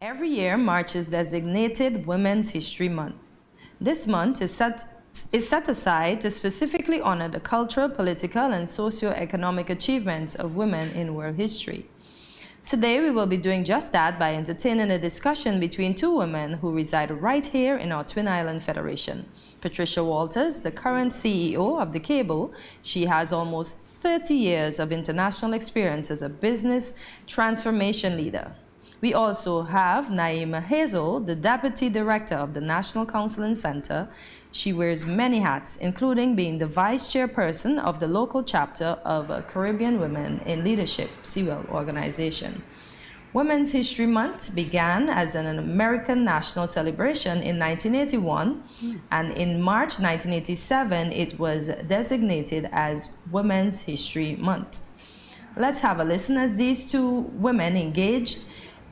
Every year, March is designated Women's History Month. This month is set aside to specifically honor the cultural, political, and socio-economic achievements of women in world history. Today, we will be doing just that by entertaining a discussion between two women who reside right here in our Twin Island Federation. Patricia Walters, the current CEO of the Cable, she has almost 30 years of international experience as a business transformation leader. We also have Naeemah Hazelle, the Deputy Director of the National Counseling Center. She wears many hats, including being the Vice-Chairperson of the local chapter of Caribbean Women in Leadership, CIWiL organization. Women's History Month began as an American national celebration in 1981, and in March 1987, it was designated as Women's History Month. Let's have a listen as these two women engaged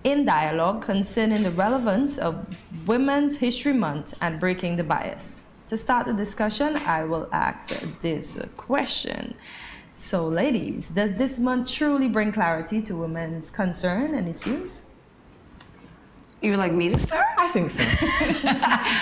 in dialogue concerning the relevance of Women's History Month and breaking the bias. To start the discussion, I will ask this question. So, ladies, does this month truly bring clarity to women's concern and issues? You would like me to start? I think so.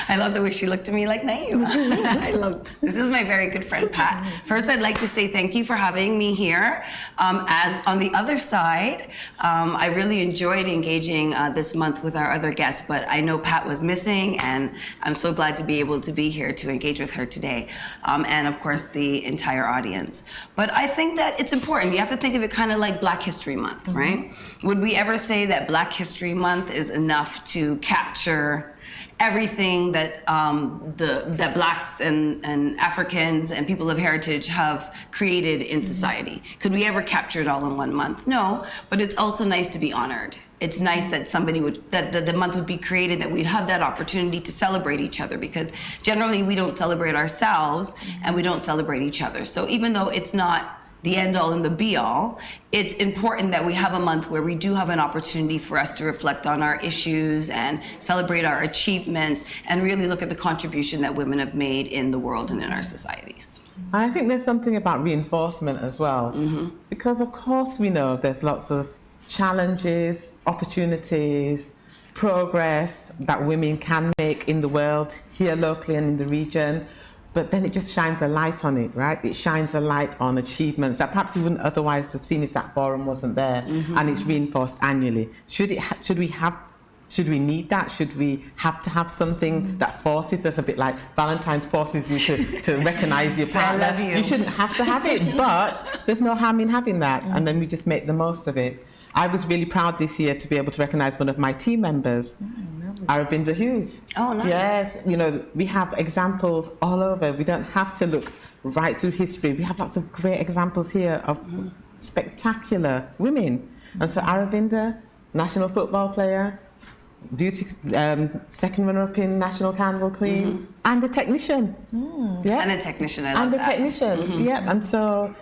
I love the way she looked at me like Naeemah. This is my very good friend, Pat. First, I'd like to say thank you for having me here. As on the other side, I really enjoyed engaging this month with our other guests, but I know Pat was missing, and I'm so glad to be able to be here to engage with her today. And of course, the entire audience. But I think that it's important. You have to think of it kind of like Black History Month, right? Would we ever say that Black History Month is enough to capture everything that that Blacks and Africans and people of heritage have created in society? Could we ever capture it all in one month? No, but it's also nice to be honored. It's nice that somebody would, that the month would be created, that we'd have that opportunity to celebrate each other, because generally we don't celebrate ourselves and we don't celebrate each other. So even though it's not the end all and the be all, it's important that we have a month where we do have an opportunity for us to reflect on our issues and celebrate our achievements and really look at the contribution that women have made in the world and in our societies. I think there's something about reinforcement as well, because of course we know there's lots of challenges, opportunities, progress that women can make in the world, here locally and in the region. But then it just shines a light on it, right? It shines a light on achievements that perhaps we wouldn't otherwise have seen if that forum wasn't there, and it's reinforced annually. Should we need that? Should we have to have something that forces us, a bit like Valentine's forces you to recognize your partner? I love you. You shouldn't have to have it, but there's no harm in having that, and then we just make the most of it. I was really proud this year to be able to recognize one of my team members, Aravinda Hughes. Oh, nice. Yes, you know, we have examples all over. We don't have to look right through history. We have lots of great examples here of spectacular women. And so Aravinda, national football player, second runner-up in National Candle Queen, and a technician. Yeah. And a technician, I love and that. And a technician, yeah. And so,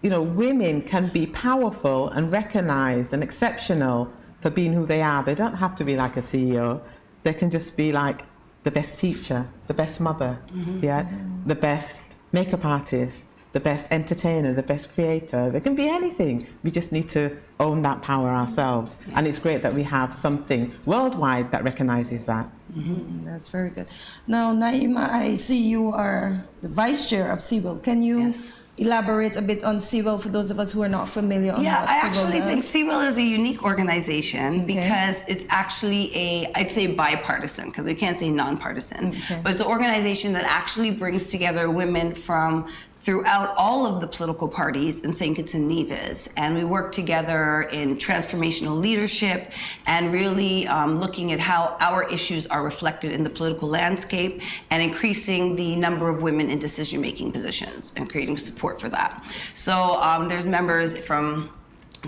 you know, women can be powerful and recognized and exceptional for being who they are. They don't have to be like a CEO. They can just be like the best teacher, the best mother, the best makeup artist, the best entertainer, the best creator. They can be anything. We just need to own that power ourselves. And it's great that we have something worldwide that recognizes that. That's very good. Now, Naeemah, I see you are the Vice Chair of CIWiL. Can you elaborate a bit on CIWiL for those of us who are not familiar on Yeah, what I CIWiL actually does? think CIWiL is a unique organization because it's actually I'd say bipartisan, because we can't say nonpartisan, but it's an organization that actually brings together women from throughout all of the political parties in St. Kitts and Nevis, and we work together in transformational leadership and really looking at how our issues are reflected in the political landscape and increasing the number of women in decision-making positions and creating support for that. So there's members from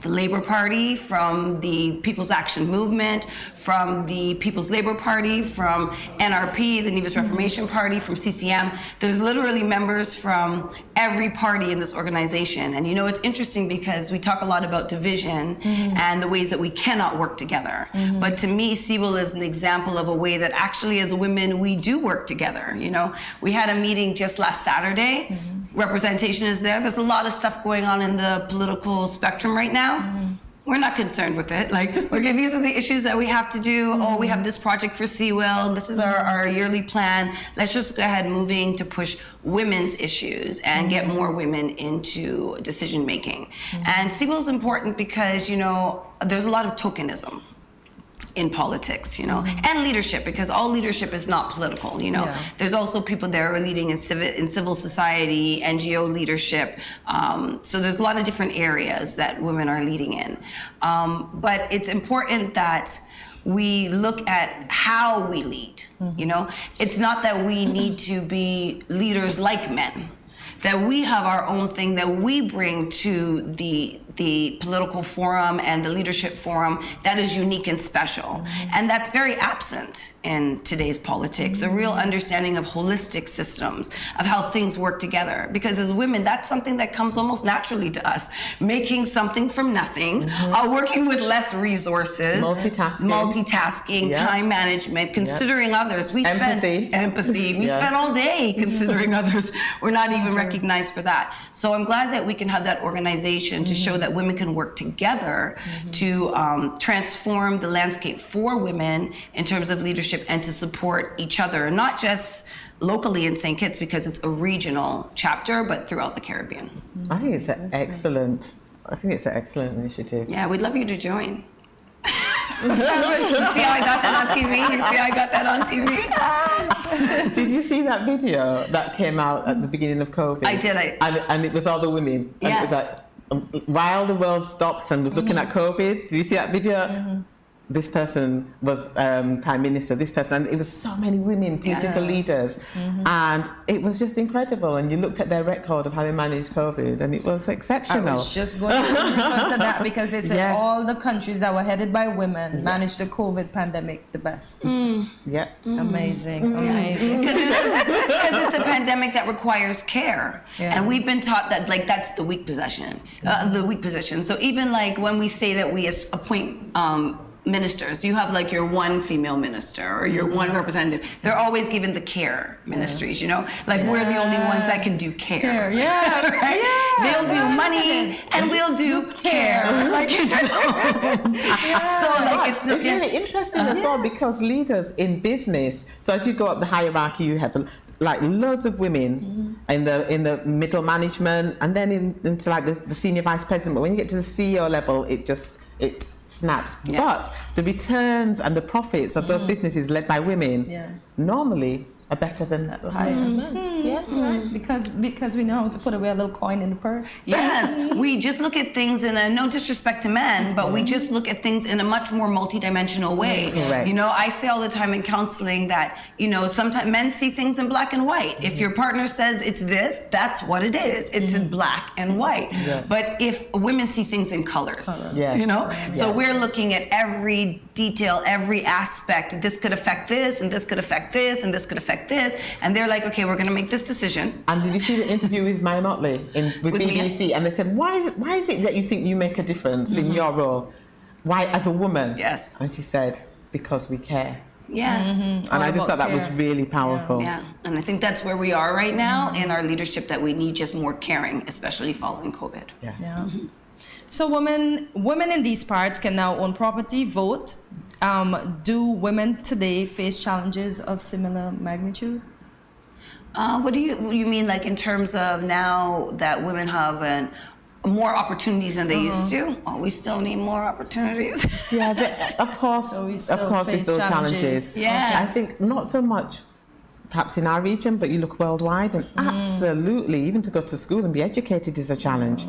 the Labour Party, from the People's Action Movement, from the People's Labour Party, from NRP, the Nevis Reformation Party, from CCM. There's literally members from every party in this organization. And you know, it's interesting because we talk a lot about division and the ways that we cannot work together. But to me, CIWiL is an example of a way that actually as women, we do work together. You know, we had a meeting just last Saturday. Representation is there. There's a lot of stuff going on in the political spectrum right now. we're not concerned with it. Like, okay, these are the issues that we have to do. Oh, we have this project for CIWiL. This is our yearly plan. Let's just go ahead moving to push women's issues and get more women into decision making. And CIWiL is important because, you know, there's a lot of tokenism in politics, you know, and leadership, because all leadership is not political, you know. There's also people that are leading in civil society, NGO leadership. So there's a lot of different areas that women are leading in. But it's important that we look at how we lead, you know. It's not that we need to be leaders like men, that we have our own thing that we bring to the political forum and the leadership forum that is unique and special. And that's very absent in today's politics, a real understanding of holistic systems, of how things work together. Because as women, that's something that comes almost naturally to us. Making something from nothing, working with less resources. Multitasking, time management, considering others. We empathy. We spend all day considering others. We're not even recognized for that. So I'm glad that we can have that organization to show that women can work together to transform the landscape for women in terms of leadership and to support each other, not just locally in St. Kitts because it's a regional chapter, but throughout the Caribbean. I think it's an excellent initiative. Yeah, we'd love you to join. You see how I got that on TV? Did you see that video that came out at the beginning of COVID? I did. And it was all the women. And it was like, while the world stopped and was looking at COVID, did you see that video? This person was Prime Minister, this person, and it was so many women, political leaders. And it was just incredible. And you looked at their record of how they managed COVID, and it was exceptional. I was just going to refer to that because they said all the countries that were headed by women managed the COVID pandemic the best. Amazing. Because it's a pandemic that requires care. And we've been taught that, like, that's the weak position. So even like when we say that we appoint ministers, you have like your one female minister or your one representative. They're always given the care ministries, you know? Like we're the only ones that can do care. Right? They'll do money and we'll do care. Like it's it's really interesting as well because leaders in business, so as you go up the hierarchy, you have like loads of women in the middle management and then into like the senior vice president. But when you get to the CEO level, it snaps. But the returns and the profits of those businesses led by women normally are better than higher men. Yes, right. Because we know how to put away a little coin in the purse. Yes, we just look at things in a, no disrespect to men, but we just look at things in a much more multidimensional way. You know, I say all the time in counseling that, you know, sometimes men see things in black and white. If your partner says it's this, that's what it is. It's in black and white. But if women see things in colors, you know, so we're looking at every detail, every aspect. This could affect this, and this could affect this, and this could affect this. And they're like, okay, we're going to make this decision. And did you see the interview with Maya Motley with BBC? And they said, why is it that you think you make a difference in your role? Why, as a woman? Yes. And she said, because we care. Yes. And I just thought that was really powerful. Yeah. And I think that's where we are right now in our leadership, that we need just more caring, especially following COVID. So women in these parts can now own property, vote. Do women today face challenges of similar magnitude? What do you mean, like in terms of now that women have more opportunities than they used to? Oh, we still need more opportunities. Of course, we still challenges. Yes. I think not so much perhaps in our region, but you look worldwide, and absolutely, even to go to school and be educated is a challenge.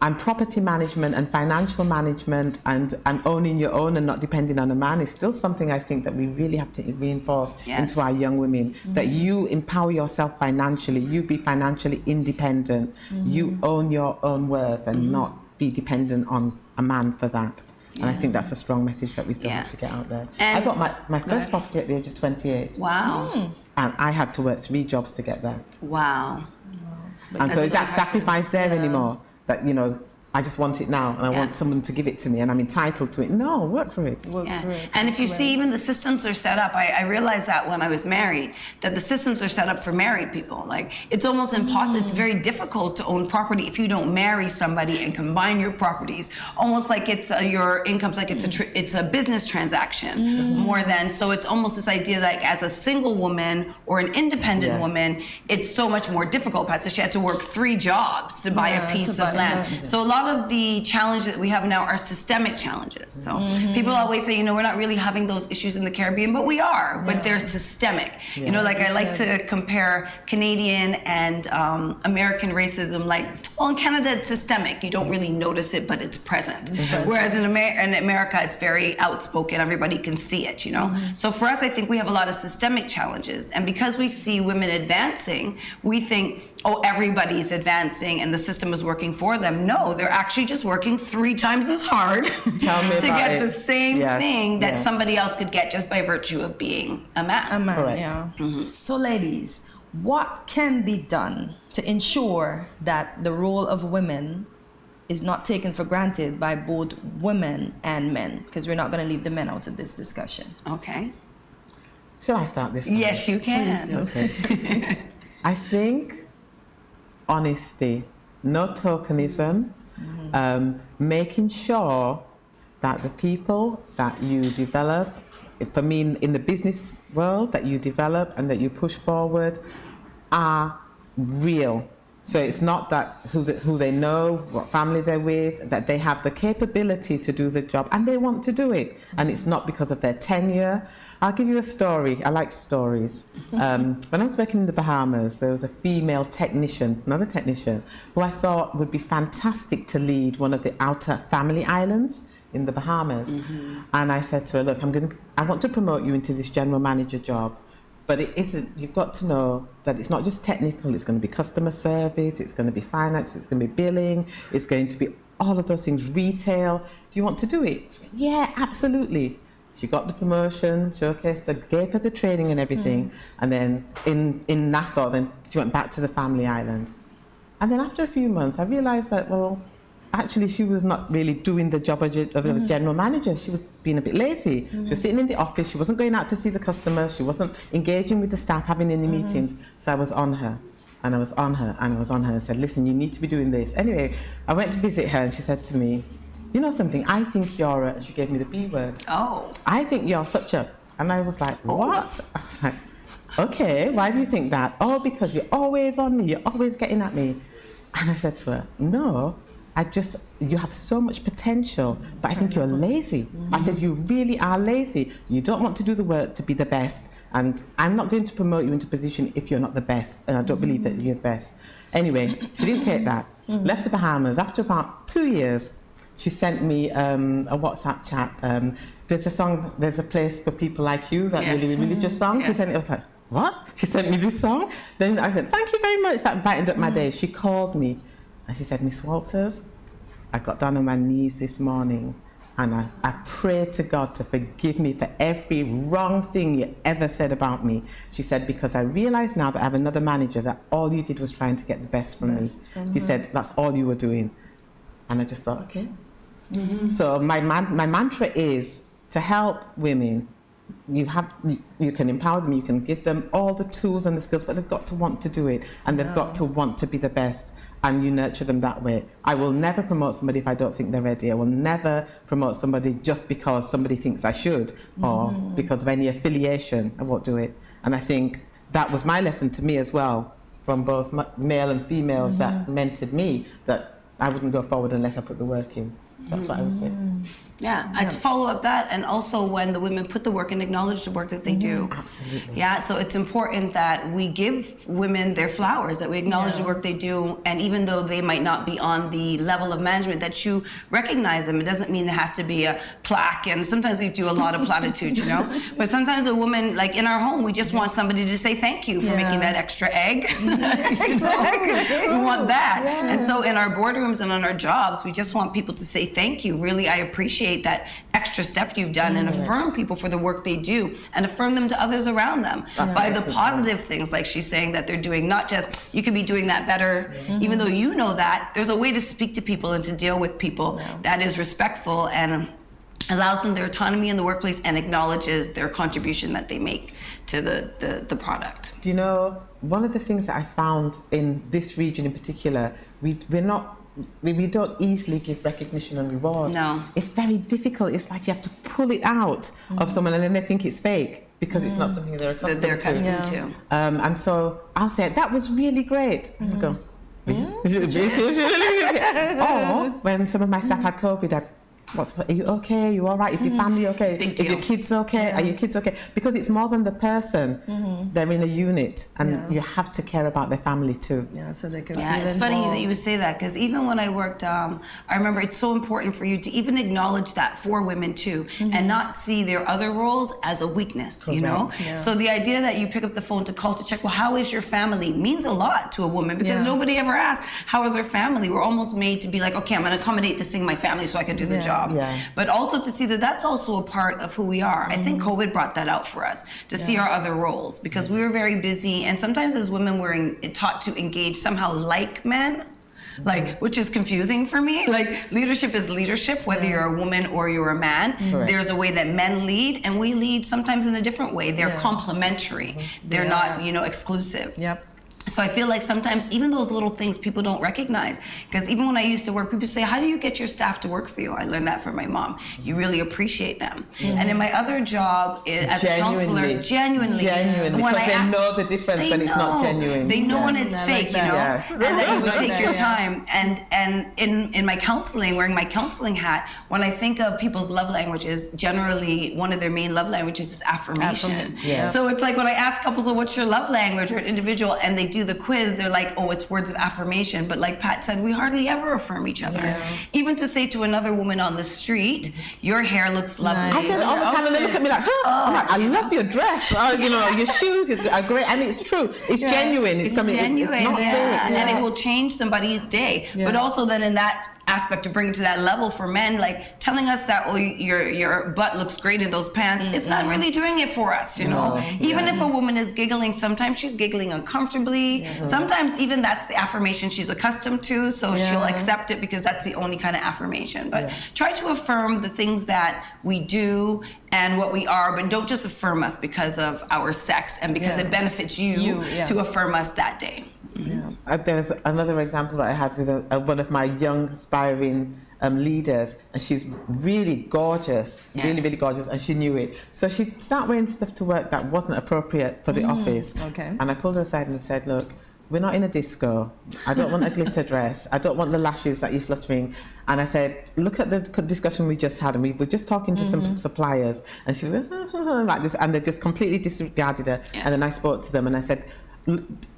And property management and financial management and owning your own and not depending on a man is still something I think that we really have to reinforce into our young women, that you empower yourself financially, you be financially independent, you own your own worth and not be dependent on a man for that. And I think that's a strong message that we still have to get out there. And I got my first property at the age of 28. Wow. And I had to work 3 jobs to get there. Wow. And so is that sacrifice there anymore? That, you know, I just want it now, and I want someone to give it to me, and I'm entitled to it. No, work for it. Work for it. And if you see, even the systems are set up. I realized that when I was married, that the systems are set up for married people. Like, it's almost impossible. It's very difficult to own property if you don't marry somebody and combine your properties. Almost like it's your income's like it's a business transaction more than. So it's almost this idea that as a single woman or an independent woman, it's so much more difficult. Patricia had to work 3 jobs to buy a piece of land. So a lot of the challenges that we have now are systemic challenges. So people always say, you know, we're not really having those issues in the Caribbean, but we are. But they're systemic. You know, like I like to compare Canadian and American racism. Like, well, in Canada it's systemic. You don't really notice it, but it's present. Whereas in America, it's very outspoken. Everybody can see it. You know. So for us, I think we have a lot of systemic challenges, and because we see women advancing, we think, oh, everybody's advancing and the system is working for them. No, they're actually just working 3 times as hard to get the same thing that somebody else could get just by virtue of being a man. A man, Correct. yeah. So ladies, what can be done to ensure that the role of women is not taken for granted by both women and men? Because we're not going to leave the men out of this discussion. Okay. Shall I start this time? Yes, you can. Okay. I think honesty, no tokenism, making sure that the people that you develop, for me in the business world, that you develop and that you push forward are real. So it's not that who they know, what family they're with, that they have the capability to do the job and they want to do it. And it's not because of their tenure. I'll give you a story. I like stories. When I was working in the Bahamas, there was a female technician, another technician, who I thought would be fantastic to lead one of the outer family islands in the Bahamas. And I said to her, look, I want to promote you into this general manager job. But it isn't, you've got to know that it's not just technical, it's going to be customer service, it's going to be finance, it's going to be billing, it's going to be all of those things, retail. Do you want to do it? Yeah, absolutely. She got the promotion, showcased her, gave her the training and everything. And then in Nassau, then she went back to the family island. And then after a few months, I realized that, well, actually, she was not really doing the job of a general manager. She was being a bit lazy. She was sitting in the office. She wasn't going out to see the customers. She wasn't engaging with the staff, having any meetings. So I was on her, and I was on her, and I was on her, and said, listen, you need to be doing this. Anyway, I went to visit her, and she said to me, you know something, I think you're a, she gave me the B word. Oh. I think you're such a, and I was like, what? I was like, okay, why do you think that? Oh, because you're always on me. You're always getting at me. And I said to her, no. You have so much potential, but I think you're lazy. I said, you really are lazy. You don't want to do the work to be the best. And I'm not going to promote you into a position if you're not the best. And I don't believe that you're the best. Anyway, she didn't take that. Left the Bahamas. After about 2 years, she sent me a WhatsApp chat. There's a song, there's a place for people like you, that really religious song. She sent it, I was like, what? She sent me this song. Then I said, thank you very much. That brightened up my day. She called me. And she said, Miss Walters, I got down on my knees this morning and I prayed to God to forgive me for every wrong thing you ever said about me. She said, because I realize now that I have another manager that all you did was trying to get the best from me. She said, that's all you were doing. And I just thought, okay. So my mantra is to help women. You can empower them, you can give them all the tools and the skills, but they've got to want to do it, and they've got to want to be the best, and you nurture them that way. I will never promote somebody if I don't think they're ready. I will never promote somebody just because somebody thinks I should, or because of any affiliation. I won't do it. And I think that was my lesson to me as well, from both male and females that mentored me, that I wouldn't go forward unless I put the work in. That's what I would say. Yeah, to follow up that, and also when the women put the work and acknowledge the work that they do. Absolutely. Yeah, so it's important that we give women their flowers, that we acknowledge the work they do, and even though they might not be on the level of management, that you recognize them. It doesn't mean it has to be a plaque, and sometimes we do a lot of platitudes, you know? But sometimes a woman, like in our home, we just want somebody to say thank you for making that extra egg. Exactly. We want that. And so in our boardrooms and on our jobs, we just want people to say thank you. Really, I appreciate that extra extra step you've done and affirm people for the work they do and affirm them to others around them by the positive things, like she's saying, that they're doing. Not just, you could be doing that better, even though you know that. There's a way to speak to people and to deal with people that is respectful and allows them their autonomy in the workplace and acknowledges their contribution that they make to the product. Do you know, one of the things that I found in this region in particular, we don't easily give recognition and reward. No. It's very difficult. It's like you have to pull it out of someone and then they think it's fake because it's not something they're accustomed to. And so I'll say, that was really great. And I go, or when some of my staff had COVID, are you okay? Are you all right? Is your family okay? Is your kids okay? Are your kids okay? Because it's more than the person. They're in a unit, and you have to care about their family too. Yeah, so they can feel it's involved. funny that you would say that, because even when I worked, I remember it's so important for you to even acknowledge that for women too, and not see their other roles as a weakness, you know? Yeah. So the idea that you pick up the phone to call to check, well, how is your family, means a lot to a woman, because nobody ever asks, how is her family? We're almost made to be like, okay, I'm gonna accommodate this thing in my family so I can do the job. But also to see that that's also a part of who we are. I think COVID brought that out for us, to see our other roles, because we were very busy, and sometimes as women we're taught to engage somehow like men, which is confusing for me. Like, leadership is leadership, whether you're a woman or you're a man. There's a way that men lead, and we lead sometimes in a different way. They're complementary. They're not, exclusive. So I feel like sometimes even those little things people don't recognize, because even when I used to work, people say, how do you get your staff to work for you? I learned that from my mom. You really appreciate them. And in my other job as a counselor, genuinely, because they know the difference when it's not genuine. They know when it's fake, you know, and that you would take your time. And in my counseling, wearing my counseling hat, when I think of people's love languages, generally one of their main love languages is affirmation. So it's like when I ask couples, well, what's your love language, or an individual, and they do the quiz, they're like, oh, it's words of affirmation. But like Pat said, we hardly ever affirm each other. Even to say to another woman on the street, your hair looks lovely. I said all the time, and they look at me like, I'm like, I love your dress. Your shoes are great. And it's true. It's genuine. It's genuine. It's not fake. And it will change somebody's day. But also then in that aspect, to bring it to that level for men, like telling us that, oh, your butt looks great in those pants, it's not really doing it for us, you know? Even if a woman is giggling, sometimes she's giggling uncomfortably. Sometimes even that's the affirmation she's accustomed to, so she'll accept it because that's the only kind of affirmation. But try to affirm the things that we do and what we are, but don't just affirm us because of our sex and because it benefits you to affirm us that day. There's another example that I had with one of my young aspiring leaders, and she's really gorgeous, really, really gorgeous, and she knew it. So she started wearing stuff to work that wasn't appropriate for the office. And I pulled her aside and said, look, we're not in a disco. I don't want a glitter dress. I don't want the lashes that you're fluttering. And I said, look at the discussion we just had, and we were just talking to some suppliers, and she was like this, and they just completely disregarded her. And then I spoke to them, and I said,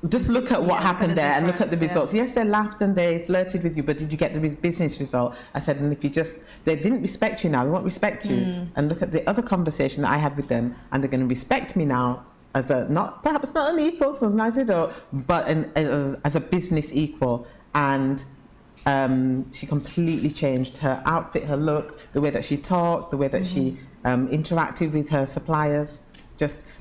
just look at what happened there and look at the results. Yes, they laughed and they flirted with you, but did you get the business result? I said, and if they didn't respect you now, they won't respect you. And look at the other conversation that I had with them, and they're going to respect me now as perhaps not an equal, so nice but as a business equal. And she completely changed her outfit, her look, the way that she talked, the way that she interacted with her suppliers.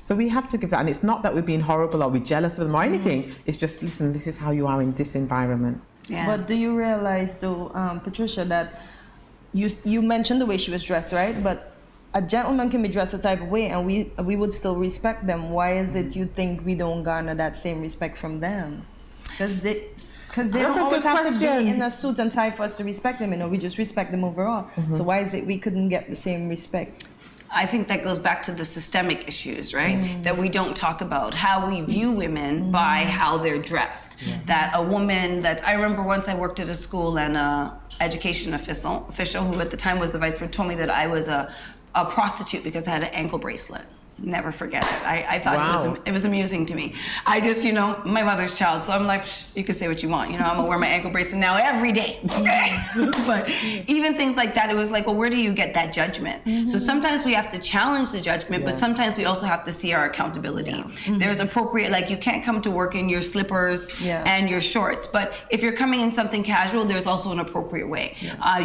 So we have to give that, and it's not that we're being horrible or we're jealous of them or anything. It's just, listen, this is how you are in this environment. But do you realize, though, Patricia, that you mentioned the way she was dressed, right? But a gentleman can be dressed a type of way, and we would still respect them. Why is it you think we don't garner that same respect from them? Because they don't always have to be in a suit and tie for us to respect them. You know, we just respect them overall. So why is it we couldn't get the same respect? I think that goes back to the systemic issues, right? That we don't talk about, how we view women by how they're dressed. That a woman I remember once I worked at a school, and an education official who at the time was the vice principal told me that I was a prostitute because I had an ankle bracelet. Never forget it. I thought Wow. it was amusing to me. I just, you know, my mother's child, so I'm like, you can say what you want. You know, I'm gonna wear my ankle bracelet now every day. Okay? But even things like that, it was like, well, where do you get that judgment? So sometimes we have to challenge the judgment, but sometimes we also have to see our accountability. There's appropriate, like you can't come to work in your slippers and your shorts, but if you're coming in something casual, there's also an appropriate way.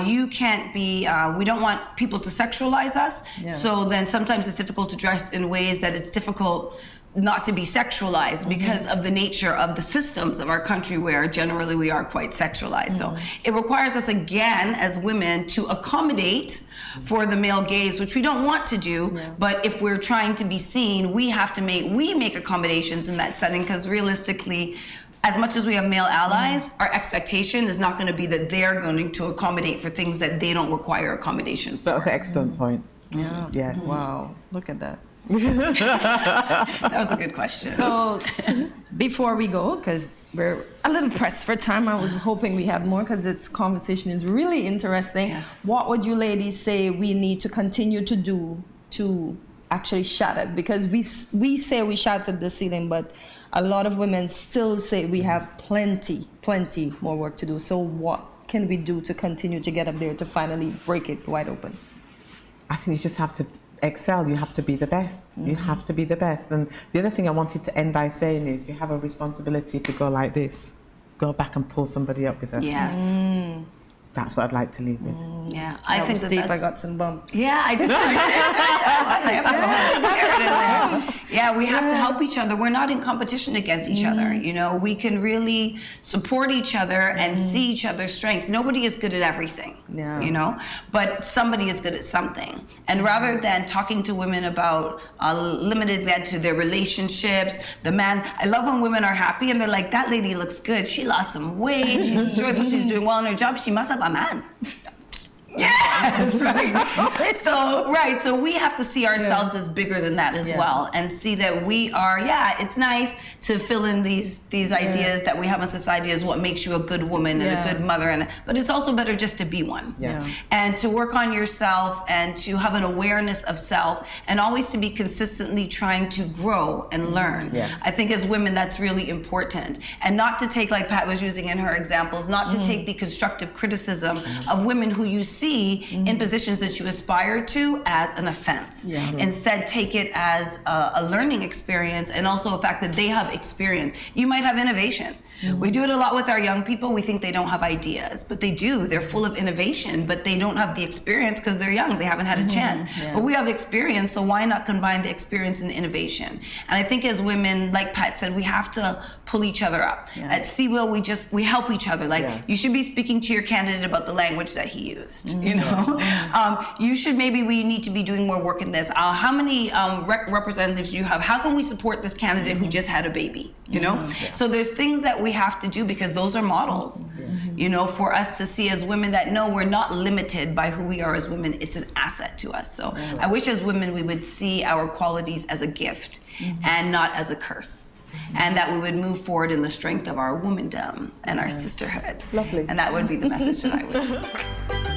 You can't be, we don't want people to sexualize us, so then sometimes it's difficult to dress in ways that it's difficult not to be sexualized because of the nature of the systems of our country where generally we are quite sexualized. So it requires us again as women to accommodate for the male gaze, which we don't want to do, but if we're trying to be seen, we have to make accommodations in that setting, because realistically, as much as we have male allies, our expectation is not going to be that they're going to accommodate for things that they don't require accommodation for. That's an excellent point. Yeah. Yes. Wow. Look at that. That was a good question. So before we go, because we're a little pressed for time, I was hoping we had more because this conversation is really interesting. Yes. What would you ladies say we need to continue to do to actually shatter? Because we say we shattered the ceiling, but a lot of women still say we have plenty more work to do. So what can we do to continue to get up there to finally break it wide open? I think you just have to excel. You have to be the best. You have to be the best. And the other thing I wanted to end by saying is we have a responsibility to go like this. Go back and pull somebody up with us. Yes. That's what I'd like to leave with. Yeah, I That think was deep. that's... I got some bumps. Yeah, I just Yeah, we have to help each other. We're not in competition against each other. You know, we can really support each other and see each other's strengths. Nobody is good at everything, you know, but somebody is good at something. And rather than talking to women about limited that to their relationships, the man, I love when women are happy and they're like, that lady looks good. She lost some weight. She's joyful. She's doing well in her job. She must have a man. Yes, right. So we have to see ourselves as bigger than that as well, and see that we are. Yeah, it's nice to fill in these ideas that we have in society as what makes you a good woman and a good mother, but it's also better just to be one, and to work on yourself and to have an awareness of self, and always to be consistently trying to grow and learn. I think as women that's really important, and not to take, like Pat was using in her examples, not to take the constructive criticism of women who you see in positions that you aspire to as an offense. Instead, take it as a learning experience, and also a fact that they have experience. You might have innovation. We do it a lot with our young people. We think they don't have ideas, but they do. They're full of innovation, but they don't have the experience because they're young. They haven't had a chance. But we have experience, so why not combine the experience and innovation? And I think as women, like Pat said, we have to pull each other up. At CIWiL, we help each other. Like, you should be speaking to your candidate about the language that he used, you know? We need to be doing more work in this. How many representatives do you have? How can we support this candidate who just had a baby, you know? So there's things that we have to do, because those are models, you know, for us to see as women that no, we're not limited by who we are as women. It's an asset to us. So I wish as women we would see our qualities as a gift and not as a curse. And that we would move forward in the strength of our womandom and our sisterhood. Lovely. And that would be the message that I would.